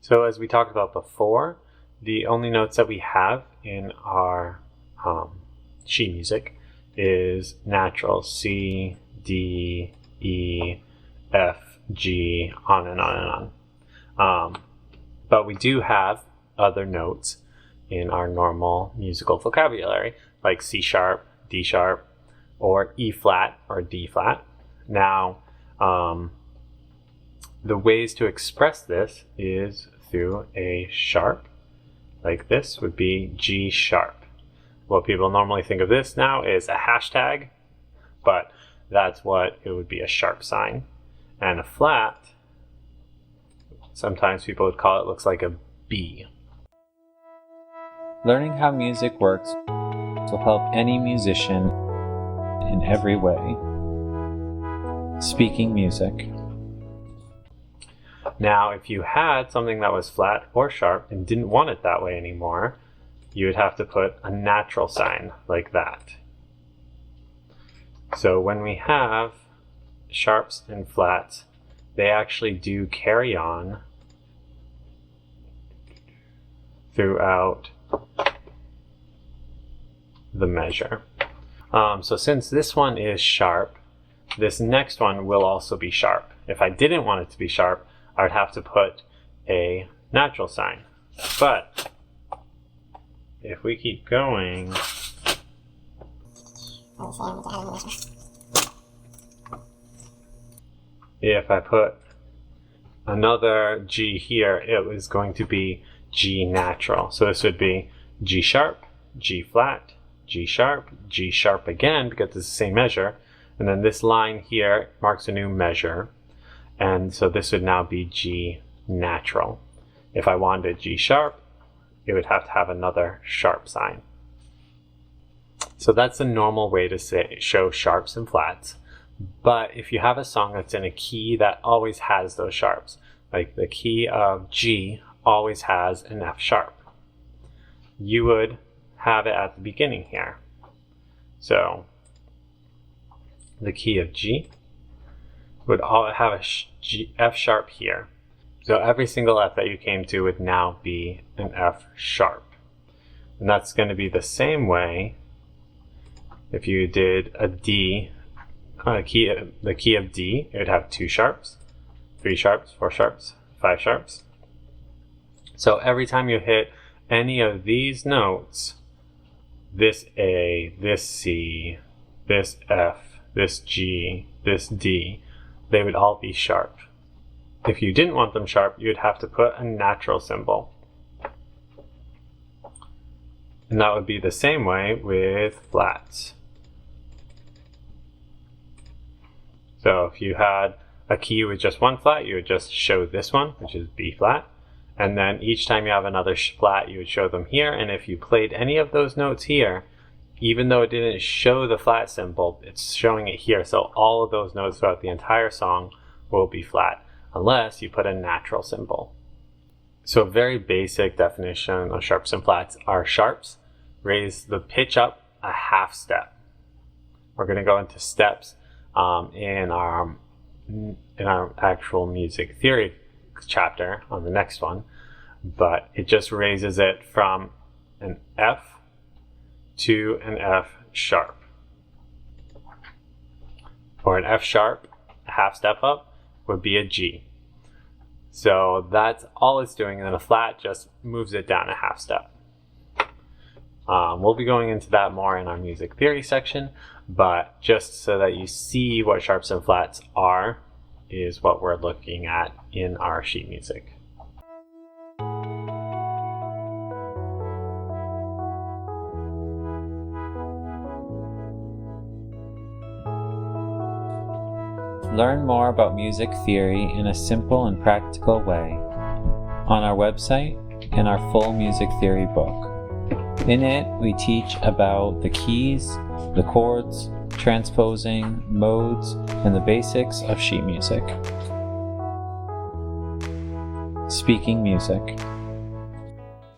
So as we talked about before, the only notes that we have in our sheet music is natural C, D, E, F, G, on and on and on. But we do have other notes in our normal musical vocabulary, like C sharp, D sharp, or E flat or D flat. Now, the ways to express this is through a sharp, like this would be G sharp. What people normally think of this now is a hashtag, but that's what it would be, a sharp sign. And a flat, sometimes people would call it, looks like a B. Learning how music works will help any musician in every way. Speaking music. Now, if you had something that was flat or sharp and didn't want it that way anymore, you would have to put a natural sign like that. So when we have sharps and flats, they actually do carry on throughout the measure. So since this one is sharp, this next one will also be sharp. If I didn't want it to be sharp, I would have to put a natural sign. But if we keep going, if I put another G here, it was going to be G natural. So this would be G sharp, G flat, G sharp again, because it's the same measure. And then this line here marks a new measure. And so this would now be G natural. If I wanted G sharp, it would have to have another sharp sign. So that's the normal way to show sharps and flats. But if you have a song that's in a key that always has those sharps, like the key of G always has an F sharp, you would have it at the beginning here. So the key of G would have a F sharp here. So every single F that you came to would now be an F sharp. And that's going to be the same way if you did a D, the key of D, it would have 2 sharps, 3 sharps, 4 sharps, 5 sharps. So every time you hit any of these notes, this A, this C, this F, this G, this D, they would all be sharp. If you didn't want them sharp, you'd have to put a natural symbol. And that would be the same way with flats. So if you had a key with just one flat, you would just show this one, which is B flat. And then each time you have another flat, you would show them here. And if you played any of those notes here, even though it didn't show the flat symbol, it's showing it here. So all of those notes throughout the entire song will be flat, unless you put a natural symbol. So a very basic definition of sharps and flats are sharps raise the pitch up a half step. We're going to go into steps in our actual music theory chapter on the next one, but it just raises it from an F to an F sharp, or an F sharp, a half step up would be a G. So that's all it's doing, and then a flat just moves it down a half step. We'll be going into that more in our music theory section, but just so that you see what sharps and flats are is what we're looking at in our sheet music. Learn more about music theory in a simple and practical way on our website and our full music theory book. In it, we teach about the keys, the chords, transposing, modes, and the basics of sheet music. Speaking music.